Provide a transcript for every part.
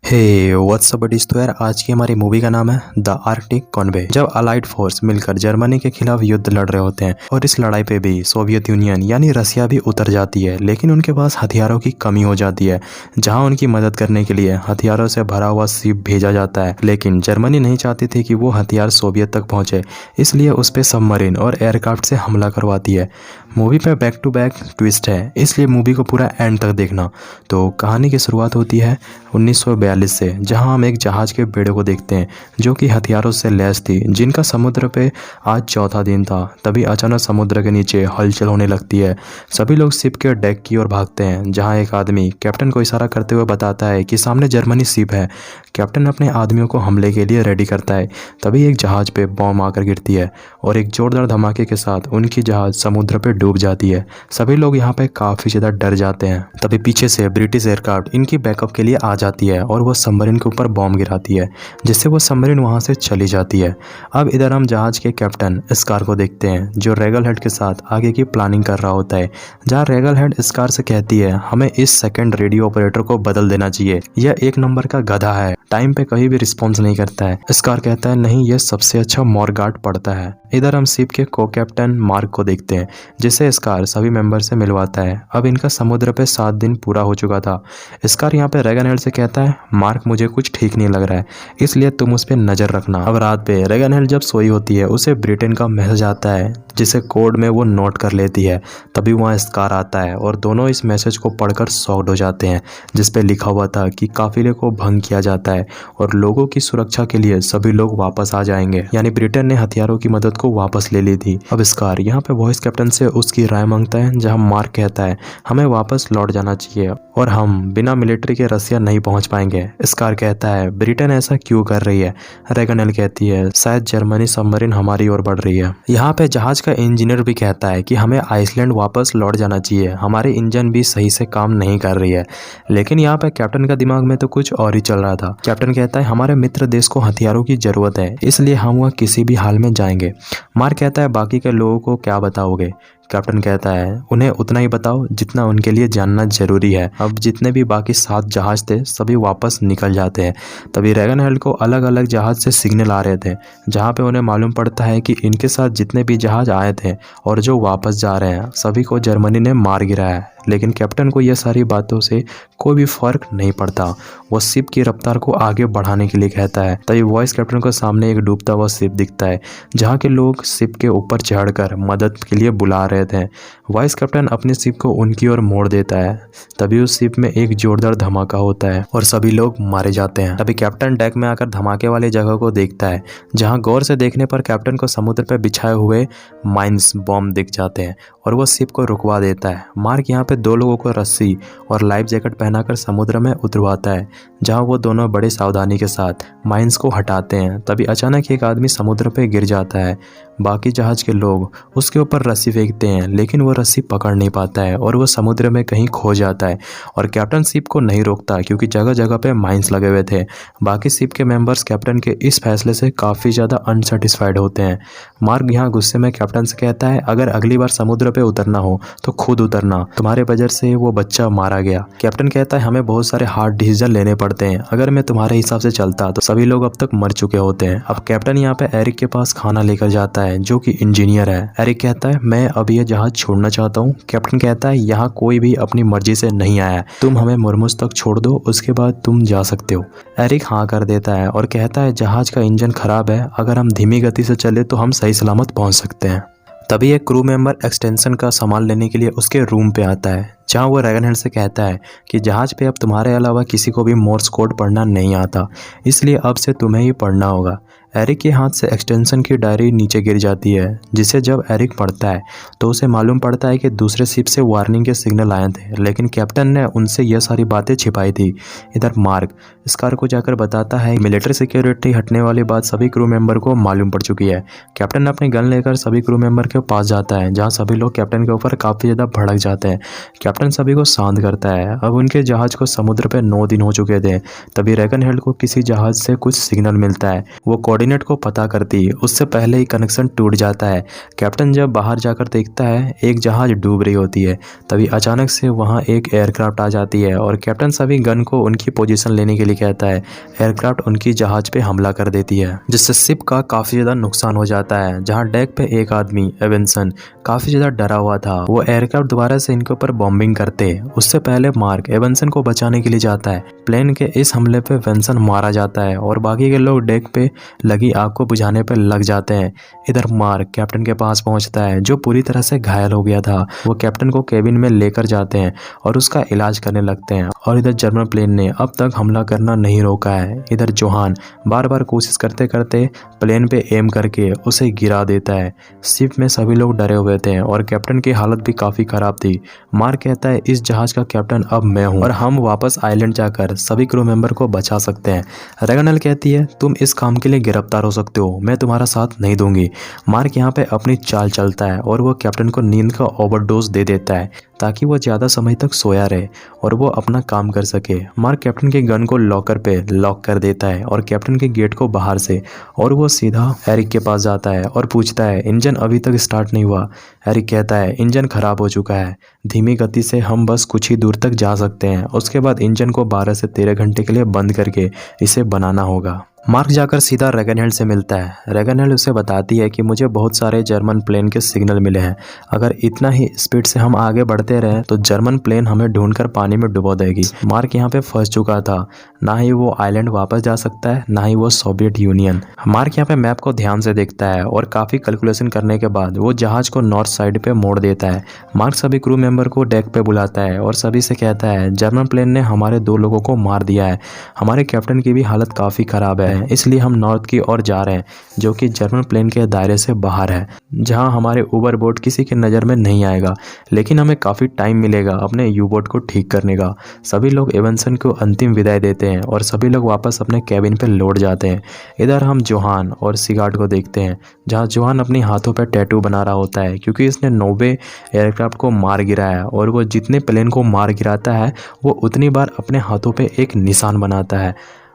Hey what's up buddies. तो यार आज की हमारी मूवी का नाम है द आर्कटिक कॉन्वे। जब अलाइड फोर्स मिलकर जर्मनी के खिलाफ युद्ध लड़ रहे होते हैं और इस लड़ाई पे भी सोवियत यूनियन यानी रसिया भी उतर जाती है, लेकिन उनके पास हथियारों की कमी हो जाती है। जहां उनकी मदद करने के लिए हथियारों से भरा हुआ शिप भेजा जाता है, लेकिन जर्मनी नहीं चाहती थी कि वो हथियार सोवियत तक पहुंचे, इसलिए उस पर सबमरीन और एयरक्राफ्ट से हमला करवाती है। मूवी पे बैक टू बैक ट्विस्ट है, इसलिए मूवी को पूरा एंड तक देखना। तो कहानी की शुरुआत होती है 1942 से, जहां हम एक जहाज के बेड़े को देखते हैं जो कि हथियारों से लैस थी, जिनका समुद्र पे आज चौथा दिन था। तभी अचानक समुद्र के नीचे हलचल होने लगती है। सभी लोग शिप के डेक की ओर भागते हैं, जहां एक आदमी कैप्टन को इशारा करते हुए बताता है कि सामने जर्मनी शिप है। कैप्टन अपने आदमियों को हमले के लिए रेडी करता है। तभी एक जहाज पे बॉम्ब आकर गिरती है और एक जोरदार धमाके के साथ उनकी जहाज समुद्र पे डूब जाती है। सभी लोग यहाँ पे काफी ज्यादा डर जाते हैं। तभी पीछे से ब्रिटिश एयरक्राफ्ट इनकी बैकअप के लिए आ जाती है और वो सबमरीन के ऊपर बॉम्ब गिराती है, जिससे वो सबमरीन वहां से चली जाती है। अब इधर हम जहाज के कैप्टन स्कार को देखते हैं, जो रेगल हेड के साथ आगे की प्लानिंग कर रहा होता है। जहाँ रेगल हेड स्कार से कहती है, हमें इस सेकंड रेडियो ऑपरेटर को बदल देना चाहिए, यह एक नंबर का गधा है, टाइम पे कहीं भी रिस्पॉन्स नहीं करता है। स्कार कहता है, नहीं, यह सबसे अच्छा मॉरगार्ड पड़ता है। इधर हम शिप के को कैप्टन मार्क को देखते हैं, जिसे स्कार सभी मेंबर से मिलवाता है। अब इनका समुद्र पे 7 दिन पूरा हो चुका था। स्कार यहाँ पे रेगन हेड से कहता है, मार्क मुझे कुछ ठीक नहीं लग रहा है, इसलिए तुम उस पर नजर रखना। अब रात पे रेगन हेड जब सोई होती है, उसे ब्रिटेन का मैसेज आता है, जिसे कोड में वो नोट कर लेती है। तभी वहाँ स्कार आता है और दोनों इस मैसेज को पढ़कर शॉक्ड हो जाते हैं, जिसपे लिखा हुआ था कि काफिले को भंग किया जाता है और लोगों की सुरक्षा के लिए सभी लोग वापस आ जाएंगे। यानी ब्रिटेन ने हथियारों की मदद को वापस ले ली थी। अब स्कार यहाँ पे वॉइस कैप्टन से उसकी राय मांगता है, जहाँ मार्क कहता है, हमें वापस लौट जाना चाहिए और हम बिना मिलिट्री के रसिया नहीं पहुंच पाएंगे। स्कार कहता है, ब्रिटेन ऐसा क्यों कर रही है? रेगनल कहती है, शायद जर्मनी सबमरीन हमारी ओर बढ़ रही है। यहाँ पे जहाज का इंजीनियर भी कहता है कि हमें आइसलैंड वापस लौट जाना चाहिए, हमारे इंजन भी सही से काम नहीं कर रही है। लेकिन यहाँ पे कैप्टन का दिमाग में तो कुछ और ही चल रहा था। कैप्टन कहता है, हमारे मित्र देश को हथियारों की जरूरत है, इसलिए हम वह किसी भी हाल में जाएंगे। मार्क कहता है, बाकी के लोगों को क्या बताओगे? कैप्टन कहता है, उन्हें उतना ही बताओ जितना उनके लिए जानना जरूरी है। अब जितने भी बाकी 7 जहाज थे सभी वापस निकल जाते हैं। तभी रेगन हेड को अलग अलग जहाज से सिग्नल आ रहे थे, जहां पे उन्हें मालूम पड़ता है कि इनके साथ जितने भी जहाज आए थे और जो वापस जा रहे हैं, सभी को जर्मनी ने मार गिराया है। लेकिन कैप्टन को यह सारी बातों से कोई भी फर्क नहीं पड़ता। वो शिप की रफ्तार को आगे बढ़ाने के लिए कहता है। तभी वॉइस कैप्टन को सामने एक डूबता हुआ शिप दिखता है, जहाँ के लोग शिप के ऊपर चढ़कर मदद के लिए बुला रहे थे। वॉइस कैप्टन अपनी शिप को उनकी ओर मोड़ देता है। तभी उस शिप में एक जोरदार धमाका होता है और सभी लोग मारे जाते हैं। तभी कैप्टन डेक में आकर धमाके वाली जगह को देखता है, जहाँ गौर से देखने पर कैप्टन को समुद्र पर बिछाए हुए माइंस बॉम्ब दिख जाते हैं और वो शिप को रुकवा देता है। मार्क यहाँ पे 2 लोगों को रस्सी और लाइफ जैकेट पहनाकर समुद्र में उतरवाता है, जहां वो दोनों बड़े सावधानी के साथ माइंस को हटाते हैं। तभी अचानक एक आदमी समुद्र पे गिर जाता है। बाकी जहाज के लोग उसके ऊपर रस्सी फेंकते हैं, लेकिन वो रस्सी पकड़ नहीं पाता है और वो समुद्र में कहीं खो जाता है। और कैप्टन शिप को नहीं रोकता, क्योंकि जगह जगह पे माइंस लगे हुए थे। बाकी शिप के मेंबर्स कैप्टन के इस फैसले से काफ़ी ज़्यादा अनसेटिस्फाइड होते हैं। मार्क यहाँ गुस्से में कैप्टन से कहता है, अगर अगली बार समुद्र पे उतरना हो तो खुद उतरना, तुम्हारे वजह से वो बच्चा मारा गया। कैप्टन कहता है, हमें बहुत सारे हार्ड डिसीजन लेने पड़ते हैं, अगर मैं तुम्हारे हिसाब से चलता तो सभी लोग अब तक मर चुके होते हैं। अब कैप्टन यहाँ पे एरिक के पास खाना लेकर जाता है, जो कि इंजीनियर है। एरिक कहता है, मैं अब ये जहाज छोड़ना चाहता हूँ। कैप्टन कहता है, यहाँ कोई भी अपनी मर्जी से नहीं आया, तुम हमें मुरमुस तक छोड़ दो, उसके बाद तुम जा सकते हो। एरिक हाँ कर देता है और कहता है, जहाज का इंजन खराब है, अगर हम धीमी गति से चले तो हम सही सलामत पहुंच सकते हैं। तभी एक क्रू मेंबर एक्सटेंशन का सामान लेने के लिए उसके रूम पे आता है, जहां वो रेगन हेड से कहता है कि जहाज पे अब तुम्हारे अलावा किसी को भी मोर्स कोड पढ़ना नहीं आता, इसलिए अब से तुम्हें ही पढ़ना होगा। एरिक के हाथ से एक्सटेंशन की डायरी नीचे गिर जाती है, जिसे जब एरिक पढ़ता है तो उसे मालूम पड़ता है कि दूसरे शिप से वार्निंग के सिग्नल आए थे, लेकिन कैप्टन ने उनसे यह सारी बातें छिपाई थी। इधर मार्क स्कार को जाकर बताता है, मिलिट्री सिक्योरिटी हटने वाली बात सभी क्रू मेंबर को मालूम पड़ चुकी है। कैप्टन अपनी गन लेकर सभी क्रू मेंबर के पास जाता है, जहाँ सभी लोग कैप्टन के ऊपर काफ़ी ज़्यादा भड़क जाते हैं। कैप्टन सभी को शांत करता है। अब उनके जहाज को समुद्र पे 9 दिन हो चुके थे। तभी रेगन हेड को किसी जहाज से कुछ सिग्नल मिलता है। वो कोऑर्डिनेट कोऑर्डिनेट को पता करती उससे पहले ही कनेक्शन टूट जाता है। कैप्टन जब बाहर जाकर देखता है एक जहाज डूब रही होती है, तभी अचानक से वहाँ एक एयरक्राफ्ट आ जाती है और कैप्टन सभी गन को उनकी पोजीशन लेने के लिए कहता है। एयरक्राफ्ट उनकी जहाज पे हमला कर देती है, जिससे शिप का काफी ज्यादा नुकसान हो जाता है। जहाँ डेक पे एक आदमी एवेंसन काफी ज्यादा डरा हुआ था, वो एयरक्राफ्ट दोबारा से इनके ऊपर बॉम्बिंग करते। उससे पहले मार्क एवेंसन को बचाने के लिए जाता है। प्लेन के इस हमले पे वेंसन मारा जाता है और बाकी के लोग डेक पे लगी आग को बुझाने पे लग जाते हैं। इधर मार्क कैप्टन के पास पहुंचता है जो पूरी तरह से घायल हो गया था। वो कैप्टन को केबिन में लेकर जाते हैं और उसका इलाज करने लगते हैं। और इधर जर्मन प्लेन ने अब तक हमला करना नहीं रोका है। इधर जोहान बार बार कोशिश करते करते प्लेन पे एम करके उसे गिरा देता है। शिप में सभी लोग डरे हुए थे और कैप्टन की हालत भी काफी खराब थी। मार्क कहता है इस जहाज का कैप्टन अब मैं हूँ और हम वापस आइलैंड जाकर सभी क्रू मेंबर को बचा सकते हैं। रेगनल कहती है तुम इस काम के लिए गिरफ्तार हो सकते हो, मैं तुम्हारा साथ नहीं दूंगी। मार्क यहाँ पे अपनी चाल चलता है और वो कैप्टन को नींद का ओवरडोज दे देता है ताकि वो ज़्यादा समय तक सोया रहे और वो अपना काम कर सके। मार्क कैप्टन के गन को लॉकर पे लॉक कर देता है और कैप्टन के गेट को बाहर से, और वो सीधा एरिक के पास जाता है और पूछता है इंजन अभी तक स्टार्ट नहीं हुआ। एरिक कहता है इंजन खराब हो चुका है, धीमी गति से हम बस कुछ ही दूर तक जा सकते हैं, उसके बाद इंजन को 12 से 13 घंटे के लिए बंद करके इसे बनाना होगा। मार्क जाकर सीधा रेगनहेल्ड से मिलता है। रेगनहेल्ड उसे बताती है कि मुझे बहुत सारे जर्मन प्लेन के सिग्नल मिले हैं, अगर इतना ही स्पीड से हम आगे बढ़ते रहे तो जर्मन प्लेन हमें ढूंढकर पानी में डुबो देगी। मार्क यहाँ पे फंस चुका था, ना ही वो आइलैंड वापस जा सकता है ना ही वो सोवियत यूनियन। मार्क यहाँ पे मैप को ध्यान से देखता है और काफी कैलकुलेशन करने के बाद वो जहाज को नॉर्थ साइड पे मोड़ देता है। मार्क सभी क्रू मेंबर को डेक पे बुलाता है और सभी से कहता है जर्मन प्लेन ने हमारे 2 लोगों को मार दिया है, हमारे कैप्टन की भी हालत काफी खराब है, इसलिए हम नॉर्थ की ओर जा रहे हैं जो कि जर्मन प्लेन के दायरे से बाहर है, जहां हमारे ओवर बोट किसी के नज़र में नहीं आएगा, लेकिन हमें काफ़ी टाइम मिलेगा अपने यू बोट को ठीक करने का। सभी लोग एवेंसन को अंतिम विदाई देते हैं और सभी लोग वापस अपने कैबिन पर लौट जाते हैं। इधर हम जोहान और सिगार्ड को देखते हैं, जहाँ जोहान अपनी हाथों पर टैटू बना रहा होता है क्योंकि इसने 90 एयरक्राफ्ट को मार गिराया और वो जितने प्लेन को मार गिराता है वो उतनी बार अपने हाथों पे एक निशान बनाता है।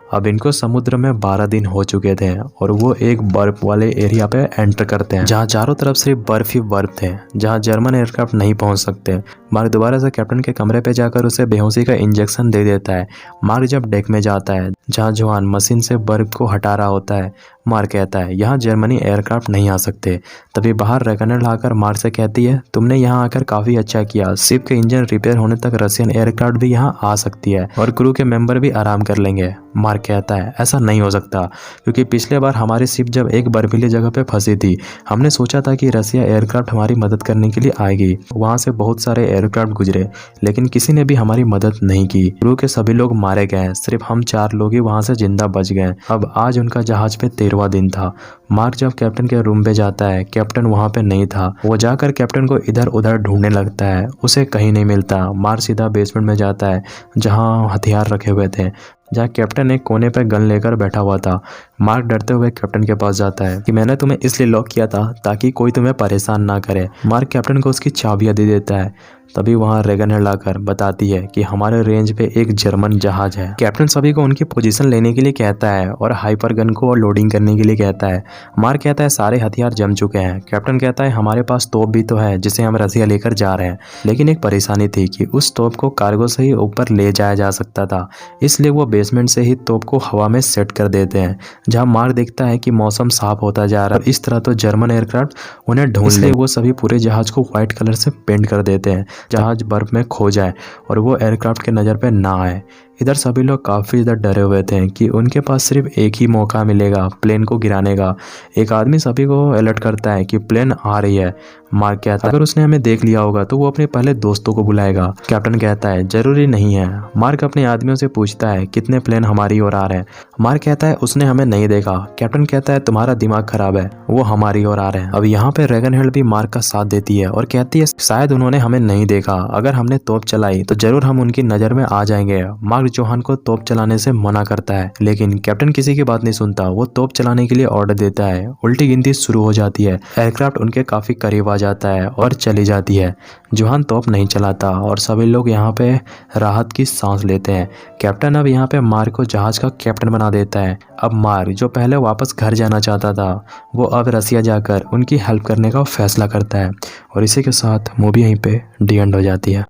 अब इनको समुद्र में 12 दिन हो चुके थे और वो एक बर्फ वाले एरिया पे एंटर करते हैं जहाँ चारों तरफ सिर्फ बर्फ ही बर्फ थे, जहाँ जर्मन एयरक्राफ्ट नहीं पहुंच सकते। मार्क दोबारा से कैप्टन के कमरे पे जाकर उसे बेहोशी का इंजेक्शन दे देता है। मार्क जब डेक में जाता है जहाँ जोहान मशीन से बर्फ को हटा रहा होता है, मार्क कहता है यहाँ जर्मनी एयरक्राफ्ट नहीं आ सकते। तभी बाहर रेगनहेल्ड आकर मार्क से कहती है तुमने यहाँ आकर काफी अच्छा किया, शिप के इंजन रिपेयर होने तक रशियन एयरक्राफ्ट भी यहाँ आ सकती है और क्रू के मेंबर भी आराम कर लेंगे। मार्क कहता है ऐसा नहीं हो सकता क्योंकि पिछले बार हमारी शिप जब एक बर्फीली जगह पे फंसी थी, हमने सोचा था कि रशिया एयरक्राफ्ट हमारी मदद करने के लिए आएगी, वहां से बहुत सारे एयरक्राफ्ट गुजरे लेकिन किसी ने भी हमारी मदद नहीं की। क्रू के सभी लोग मारे गए, सिर्फ हम 4 लोग ही वहां से जिंदा बच गए। अब आज उनका जहाज पे 13वां दिन था। मार्क जब कैप्टन के रूम पे जाता है, कैप्टन वहां पे नहीं था। वो जाकर कैप्टन को इधर उधर ढूंढने लगता है, उसे कहीं नहीं मिलता। मार्क सीधा बेसमेंट में जाता है जहाँ हथियार रखे हुए थे, जहाँ कैप्टन एक कोने पर गन लेकर बैठा हुआ था। मार्क डरते हुए कैप्टन के पास जाता है कि मैंने तुम्हें इसलिए लॉक किया था ताकि कोई तुम्हें परेशान ना करे। मार्क कैप्टन को उसकी चाबियां दे देता है। तभी वहाँ रेगनहेल्ड आकर बताती है कि हमारे रेंज पे एक जर्मन जहाज है। कैप्टन सभी को उनकी पोजीशन लेने के लिए कहता है और हाइपर गन को लोडिंग करने के लिए कहता है। मार्क कहता है सारे हथियार जम चुके हैं। कैप्टन कहता है हमारे पास तोप भी तो है जिसे हम रसिया लेकर जा रहे हैं, लेकिन एक परेशानी थी कि उस तोप को कार्गो से ही ऊपर ले जाया जा सकता था, इसलिए वो बेसमेंट से ही तोप को हवा में सेट कर देते हैं। जहाँ मार्क देखता है कि मौसम साफ होता जा रहा है, इस तरह तो जर्मन एयरक्राफ्ट उन्हें ढूंढ ले, वो सभी पूरे जहाज को व्हाइट कलर से पेंट कर देते हैं, जहाज बर्फ में खो जाए और वो एयरक्राफ्ट के नज़र पे ना आए। इधर सभी लोग काफ़ी ज़्यादा डरे हुए थे कि उनके पास सिर्फ एक ही मौका मिलेगा प्लेन को गिराने का। एक आदमी सभी को अलर्ट करता है कि प्लेन आ रही है। मार्क कहता है अगर उसने हमें देख लिया होगा तो वो अपने पहले दोस्तों को बुलाएगा। कैप्टन कहता है जरूरी नहीं है। मार्क अपने आदमियों से पूछता है कितने प्लेन हमारी ओर आ रहे हैं। मार्क कहता है उसने हमें नहीं देखा। कैप्टन कहता है तुम्हारा दिमाग खराब है, वो हमारी ओर आ रहे हैं। अब यहाँ पे रेगनहेल्ड भी मार्क का साथ देती है और कहती है शायद उन्होंने हमें नहीं देखा, अगर हमने तोप चलाई तो जरूर हम उनकी नज़र में आ जाएंगे। मार्क जोहान को तोप चलाने से मना करता है, लेकिन कैप्टन किसी की बात नहीं सुनता। वो तोप चलाने के लिए ऑर्डर देता है। उल्टी गिनती शुरू हो जाती है। एयरक्राफ्ट उनके काफी करीब आ जाता है और चली जाती है। जोहान तोप नहीं चलाता और सभी लोग यहाँ पे राहत की सांस लेते हैं। कैप्टन अब यहाँ पे मार्क को जहाज का कैप्टन बना देता है। अब मार्क, जो पहले वापस घर जाना चाहता था, वो अब रसिया जाकर उनकी हेल्प करने का फैसला करता है। और इसी के साथ मूवी यहीं पे डी एंड हो जाती है।